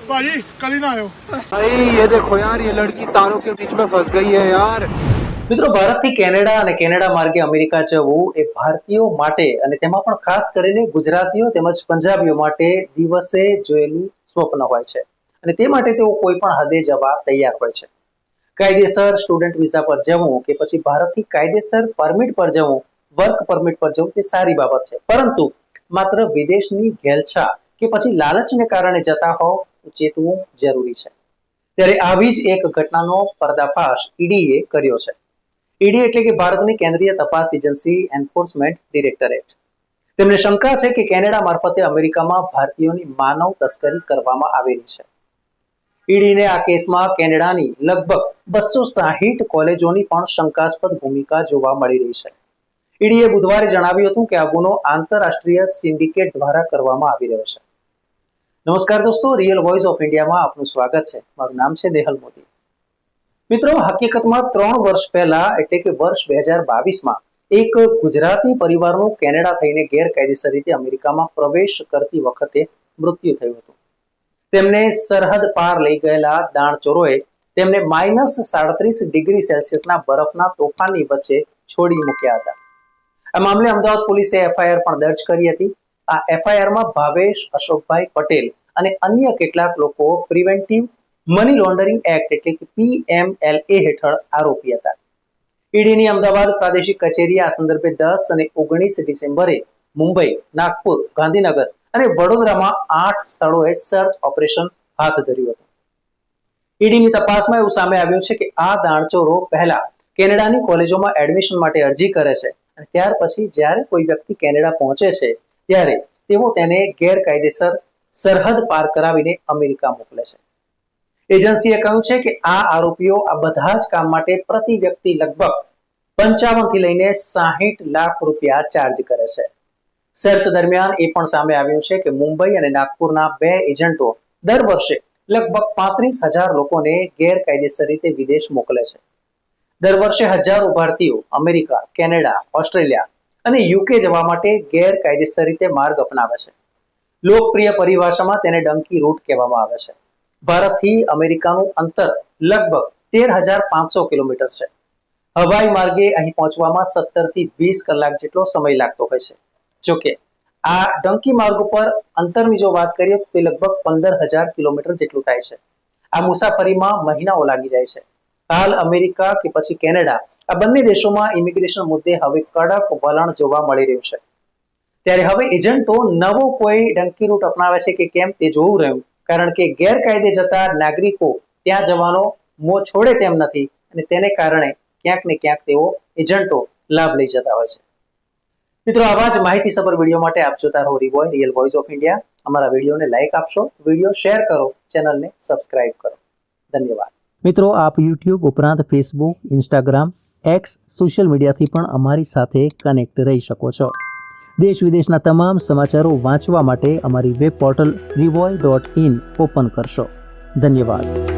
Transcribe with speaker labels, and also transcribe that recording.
Speaker 1: भाजी कल ही ना आयो।
Speaker 2: भाई ये देखो यार, ये लड़की तारों के बीच में फंस गई है यार।
Speaker 3: મિત્રો, ભારતથી કેનેડા અને કેનેડા માર્ગે અમેરિકા જવું એ ભારતીયો માટે અને તેમાં પણ ખાસ કરીને ગુજરાતીઓ તેમજ પંજાબીઓ માટે દિવસે જોયેલું સ્વપ્ન હોય છે અને તે માટે તેઓ કોઈ પણ હદે જવા તૈયાર હોય છે. કાયદેસર સ્ટુડન્ટ વિઝા પર જવું કે પછી ભારતથી કાયદેસર પરમિટ પર જવું, વર્ક પરમિટ પર જવું તે સારી બાબત છે, પરંતુ માત્ર વિદેશની ઘેલછા કે પછી લાલચને કારણે જતા હોવ તો ચેતવું જરૂરી છે. ત્યારે આવી જ એક ઘટનાનો પર્દાફાશ ઈડીએ કર્યો છે. ઈડી એટલે કે ભારતની કેન્દ્રીય તપાસ એજન્સી, એન્ફોર્સમેન્ટ ડિરેક્ટરેટ. તેમને શંકા છે કે કેનેડા મારફતે અમેરિકામાં ભારતીયોની માનવ તસ્કરી કરવામાં આવેલી છે. ઈડીને આ કેસમાં કેનેડાની લગભગ 260 કોલેજોની પણ શંકાસ્પદ ભૂમિકા જોવા મળી રહી છે. ઈડીએ બુધવારે જણાવ્યું હતું કે આ ગુનો આંતરરાષ્ટ્રીય સિન્ડિકેટ દ્વારા કરવામાં આવી રહ્યો છે. નમસ્કાર દોસ્તો, રિયલ વોઇસ ઓફ ઇન્ડિયામાં આપનું સ્વાગત છે. મારું નામ છે નેહલ મોદી. મિત્રો, હકીકતમાં 3 વર્ષ પહેલા એટલે કે વર્ષ 2022માં એક ગુજરાતી પરિવારનું કેનેડા થઈને ગેરકાયદેસર રીતે અમેરિકામાં પ્રવેશ કરતી વખતે મૃત્યુ થયું હતું. તેમને સરહદ પાર લઈ ગયેલા દાણચોરોએ તેમને -37 ડિગ્રી સેલ્સિયસના બરફના તોફાનની વચ્ચે છોડી મૂક્યા હતા. આ મામલે અમદાવાદ પોલીસે એફઆઈઆર પણ દર્જ કરી હતી. આ એફઆઈઆરમાં ભાવેશ અશોકભાઈ પટેલ અને અન્ય કેટલાક લોકો પ્રિવેન્ટિવ મની લોન્ડરિંગ એક્ટ એટલે કે PMLA હેઠળ આરોપી હતા. ઈડીની અમદાવાદ પ્રાદેશિક કચેરીએ આ સંદર્ભે 10 અને 19 ડિસેમ્બરે મુંબઈ, નાગપુર, ગાંધીનગર અને વડોદરામાં 8 સ્થળોએ સર્ચ ઓપરેશન હાથ ધર્યું હતું. ઈડીની તપાસમાં એવું સામે આવ્યું છે કે આ દાણચોરો પહેલા કેનેડાની કોલેજોમાં એડમિશન માટે અરજી કરે છે અને ત્યાર પછી જ્યારે કોઈ વ્યક્તિ કેનેડા પહોંચે છે ત્યારે તેઓ તેને ગેરકાયદેસર સરહદ પાર કરાવીને અમેરિકા મોકલે છે. એજન્સીએ કહ્યું છે કે આ આરોપીઓ આ બધા જ કામ માટે પ્રતિ વ્યક્તિ લગભગ 55 થી લઈને 60 લાખ રૂપિયા ચાર્જ કરે છે. સર્ચ દરમિયાન એ પણ સામે આવ્યું છે કે મુંબઈ અને નાગપુરના 2 એજન્ટો દર વર્ષે લગભગ 35,000 લોકોને ગેરકાયદેસર રીતે વિદેશ મોકલે છે. દર વર્ષે હજારો ભારતીયો અમેરિકા, કેનેડા, ઓસ્ટ્રેલિયા અને યુકે જવા માટે ગેરકાયદેસર રીતે માર્ગ અપનાવે છે. લોકપ્રિય પરિભાષામાં તેને ડંકી રૂટ કહેવામાં આવે છે. ભારતથી અમેરિકાનું અંતર લગભગ 13,500 કિલોમીટર છે. હવાઈ માર્ગે અહીં પહોંચવામાં 17 થી 20 કલાક જેટલો સમય લાગતો હોય છે. જોકે આ ડંકી માર્ગ પર અંતરની જો વાત કરીએ તો તે લગભગ 15,000 કિલોમીટર જેટલું થાય છે. આ મુસાફરીમાં મહિનાઓ લાગી જાય છે. હાલ અમેરિકા કે પછી કેનેડા, આ બંને દેશોમાં ઇમિગ્રેશન મુદ્દે હવે કડક વલણ જોવા મળી રહ્યું છે. ત્યારે હવે એજન્ટો નવો કોઈ ડંકી રૂટ અપનાવે છે કે કેમ તે જોવું રહ્યું, કારણ કે ગેરકાયદે જતા નાગરિકો ત્યાં જવાનો મોં છોડે તેમ નથી અને તેને કારણે ક્યાંક ને ક્યાંક તેઓ એજન્ટો લાભ લઈ જતા હોય છે. મિત્રો, આવા જ માહિતીસભર વિડીયો માટે આપ જોતા રહો રિયલ વોઇસ ઓફ ઇન્ડિયા. અમારા વિડીયોને લાઈક આપશો, વિડીયો શેર કરો, ચેનલને સબસ્ક્રાઇબ કરો. ધન્યવાદ. મિત્રો, આપ યુટ્યુબ ઉપરાંત ફેસબુક, ઇન્સ્ટાગ્રામ, એક્સ સોશિયલ મીડિયાથી પણ અમારી સાથે કનેક્ટ રહી શકો છો. દેશ વિદેશના તમામ સમાચારો વાંચવા માટે અમારી વેબ પોર્ટલ revoy.in ઓપન કરશો. ધન્યવાદ.